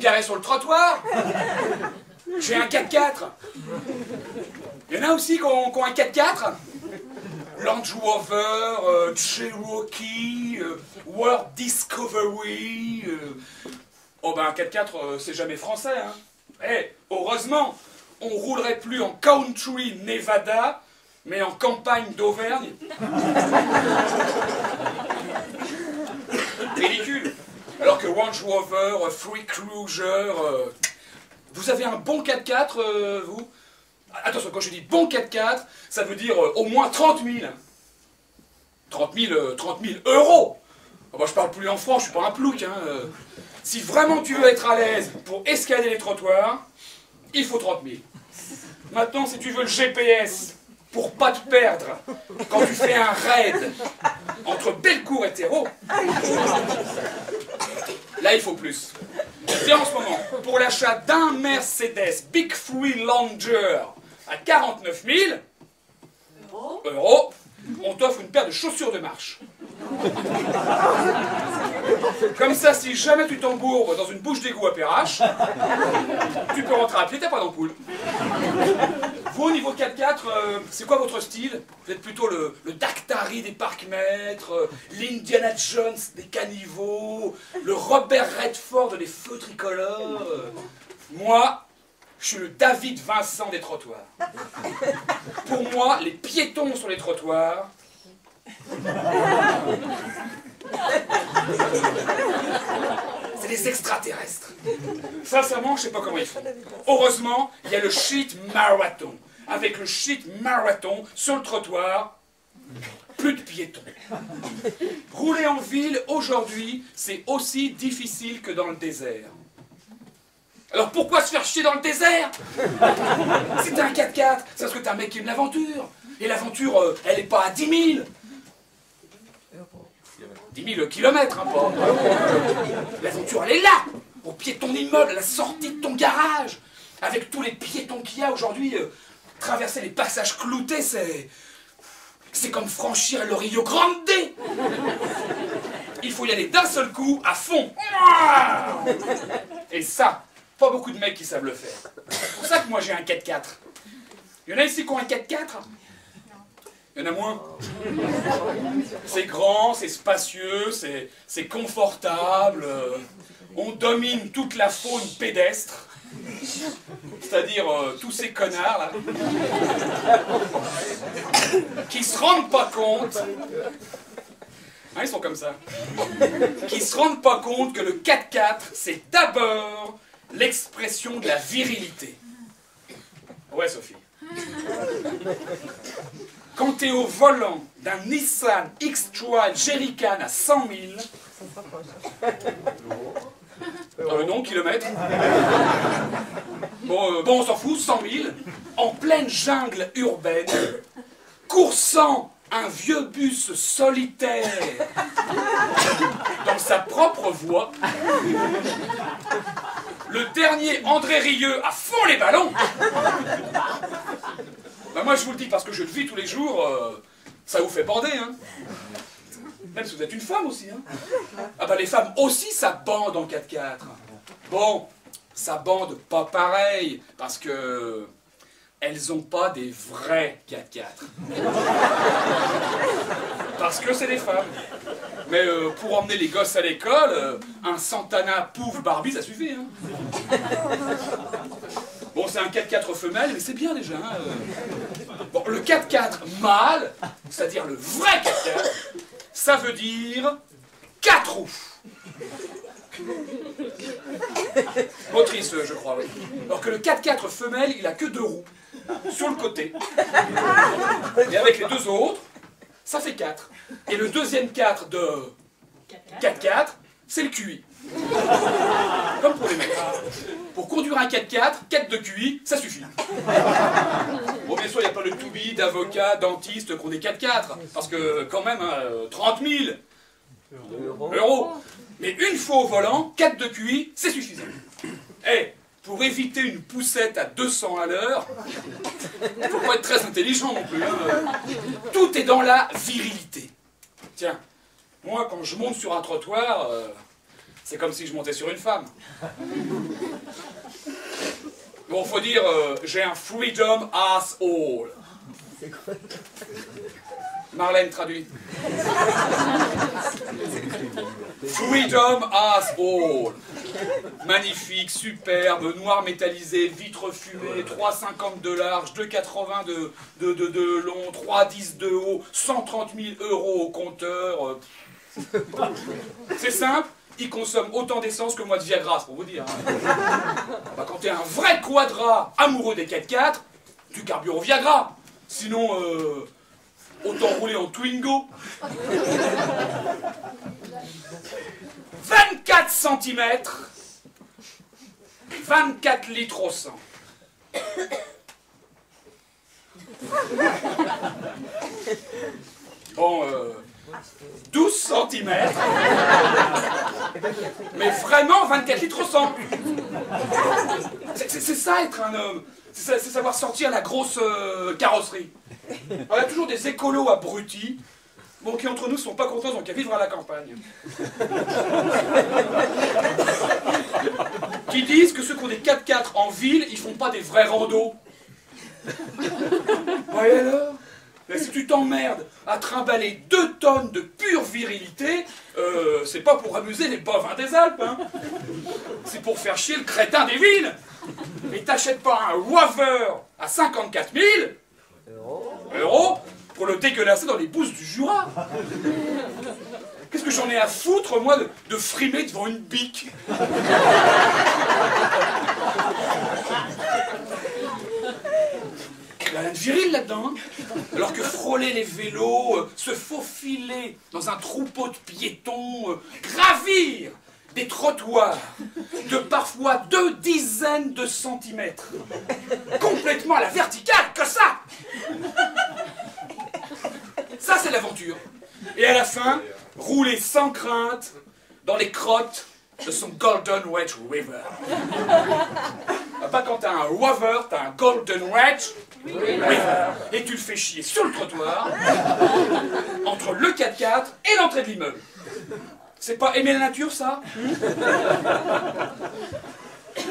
garer sur le trottoir. J'ai un 4x4. Il y en a aussi qui ont un 4x4. Land Rover, Cherokee, World Discovery. Oh ben un 4x4, c'est jamais français, hein. Eh, heureusement, on roulerait plus en country Nevada, mais en campagne d'Auvergne. Ridicule. Alors que Range Rover, Free Cruiser, vous avez un bon 4x4, vous? Attention, quand je dis bon 4x4, ça veut dire au moins 30 000. 30 000 euros. Oh, bah, je parle plus en francs, je suis pas un plouc. Hein. Si vraiment tu veux être à l'aise pour escalader les trottoirs, il faut 30 000. Maintenant, si tu veux le GPS pour pas te perdre quand tu fais un raid entre Bellecour et Terreau, là, il faut plus. Et en ce moment, pour l'achat d'un Mercedes Big Freelander à 49 000 euros, on t'offre une paire de chaussures de marche. Comme ça, si jamais tu t'embourbes dans une bouche d'égout à Perrache, tu peux rentrer à pied, t'as pas d'ampoule. Vous, au niveau 4x4, c'est quoi votre style? Vous êtes plutôt le Dactari des parcs-mètres, l'Indiana Jones des caniveaux, le Robert Redford des feux tricolores. Moi, je suis le David Vincent des trottoirs. Pour moi, les piétons sur les trottoirs, c'est des extraterrestres. Sincèrement, je sais pas comment ils font. Heureusement, il y a le shit marathon. Avec le shit marathon, sur le trottoir, plus de piétons. Rouler en ville, aujourd'hui, c'est aussi difficile que dans le désert. Alors pourquoi se faire chier dans le désert? Si t'as un 4x4, c'est parce que t'es un mec qui aime l'aventure. Et l'aventure, elle n'est pas à 10 000. 10 000 kilomètres, hein, pas. L'aventure, elle est là, au pied de ton immeuble, à la sortie de ton garage. Avec tous les piétons qu'il y a aujourd'hui, traverser les passages cloutés, c'est comme franchir le Rio Grande. Il faut y aller d'un seul coup, à fond. Et ça, pas beaucoup de mecs qui savent le faire. C'est pour ça que moi j'ai un 4x4. Il y en a ici qui ont un 4x4? Il y en a moins. C'est grand, c'est spacieux, c'est confortable. On domine toute la faune pédestre. C'est-à-dire tous ces connards là, qui se rendent pas compte. Hein, ils sont comme ça. Qui se rendent pas compte que le 4x4, c'est d'abord l'expression de la virilité. Ouais, Sophie. Quand tu es au volant d'un Nissan X-Trail Jerrycan à 100 000, non, kilomètres. Bon, on s'en fout, 100 000, en pleine jungle urbaine, coursant un vieux bus solitaire dans sa propre voie, le dernier André Rieu à fond les ballons. Ben moi je vous le dis parce que je le vis tous les jours, ça vous fait bander, hein. Même si vous êtes une femme aussi, hein. Ah ben les femmes aussi ça bande en 4x4. Bon, ça bande pas pareil, parce que elles n'ont pas des vrais 4x4. Parce que c'est des femmes. Mais pour emmener les gosses à l'école, un Santana Pouf Barbie, ça suffit. Hein. Bon, c'est un 4x4 femelle, mais c'est bien déjà. Hein. Bon, le 4x4 mâle, c'est-à-dire le vrai 4x4, ça veut dire 4 roues. Motrice, je crois, oui. Alors que le 4x4 femelle, il a que 2 roues. Sur le côté. Et avec les 2 autres, ça fait 4. Et le deuxième 4 de 4x4, c'est le QI. Comme pour les mecs. Pour conduire un 4x4, 4 de QI, ça suffit. Bon, bien sûr, il n'y a pas le to-be d'avocats, dentistes qui ont des 4x4. Parce que, quand même, 30 000 euros. Mais une fois au volant, 4 de QI, c'est suffisant. Et pour éviter une poussette à 200 à l'heure, il ne faut pas être très intelligent non plus. Hein. Tout est dans la virilité. Tiens, moi, quand je monte sur un trottoir, C'est comme si je montais sur une femme. Bon, faut dire, j'ai un freedom asshole. Marlène traduit. Freedom asshole. Magnifique, superbe, noir métallisé, vitre fumée, 3,50 de large, 2,80 de long, 3,10 de haut, 130 000 € au compteur. C'est simple, il consomme autant d'essence que moi de Viagra, c'est pour vous dire. Hein. Bah, quand t'es un vrai quadra amoureux des 4x4, tu carbures au Viagra. Sinon, autant rouler en Twingo. 24 cm, 24 litres au 100. Bon, 12 cm. Mais vraiment 24 litres au 100. C'est ça être un homme. C'est savoir sortir la grosse carrosserie. Alors, il y a toujours des écolos abrutis, bon, qui entre nous sont pas contents, donc à vivre à la campagne. Qui disent que ceux qui ont des 4x4 en ville, ils font pas des vrais randos. Ouais, alors? Mais si tu t'emmerdes à trimballer 2 tonnes de pure virilité, c'est pas pour amuser les bovins des Alpes, hein. C'est pour faire chier le crétin des villes. Et t'achètes pas un Waver à 54 000 € pour le dégueulasser dans les bousses du Jura. Qu'est-ce que j'en ai à foutre, moi, de frimer devant une bique? Il y a rien de viril là-dedans, hein. Alors que frôler les vélos, se faufiler dans un troupeau de piétons, gravir des trottoirs de parfois 2 dizaines de centimètres, complètement à la verticale, que ça! Ça, c'est l'aventure. Et à la fin, rouler sans crainte dans les crottes de son Golden Wedge River. Pas quand t'as un Waver, t'as un Golden Wedge River. Et tu le fais chier sur le trottoir, entre le 4x4 et l'entrée de l'immeuble. C'est pas aimer la nature, ça?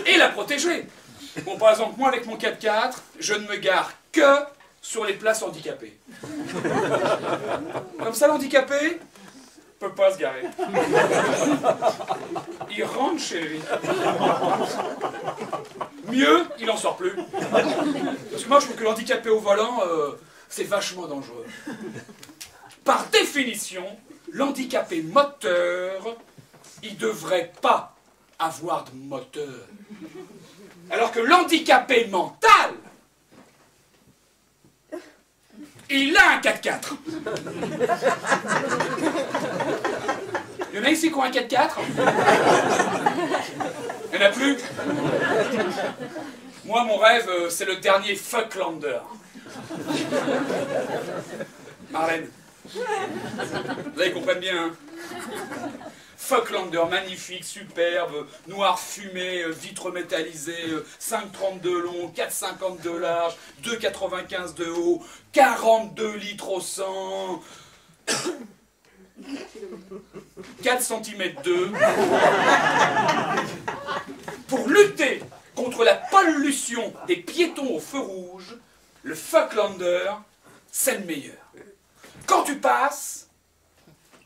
Et la protéger. Bon, par exemple, moi, avec mon 4x4, je ne me gare que sur les places handicapées. Comme ça, l'handicapé peut pas se garer. Il rentre chez lui. Mieux, il en sort plus. Parce que moi, je trouve que l'handicapé au volant, c'est vachement dangereux. Par définition, l'handicapé moteur, il devrait pas avoir de moteur. Alors que l'handicapé mental, il a un 4x4. Il y en a ici qui ont un 4x4? Il n'y en a plus? Moi, mon rêve, c'est le dernier Fucklander. Marlène. Vous allez comprendre bien, hein? Fucklander, magnifique, superbe, noir fumé, vitre métallisée, 5,30 de long, 4,50 de large, 2,95 de haut, 42 litres au 100, 4 cm d'eux. Pour lutter contre la pollution des piétons au feu rouge, le Fucklander, c'est le meilleur. Quand tu passes,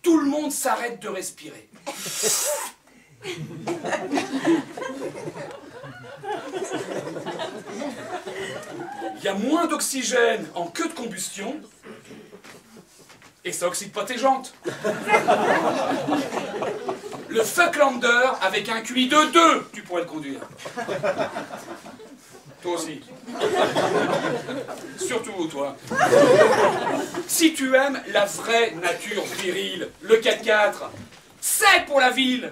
tout le monde s'arrête de respirer. Il y a moins d'oxygène en queue de combustion et ça oxyde pas tes jantes. Le Fucklander avec un QI de 2, tu pourrais le conduire. Toi aussi. Surtout toi. Si tu aimes la vraie nature virile, le 4x4, c'est pour la ville.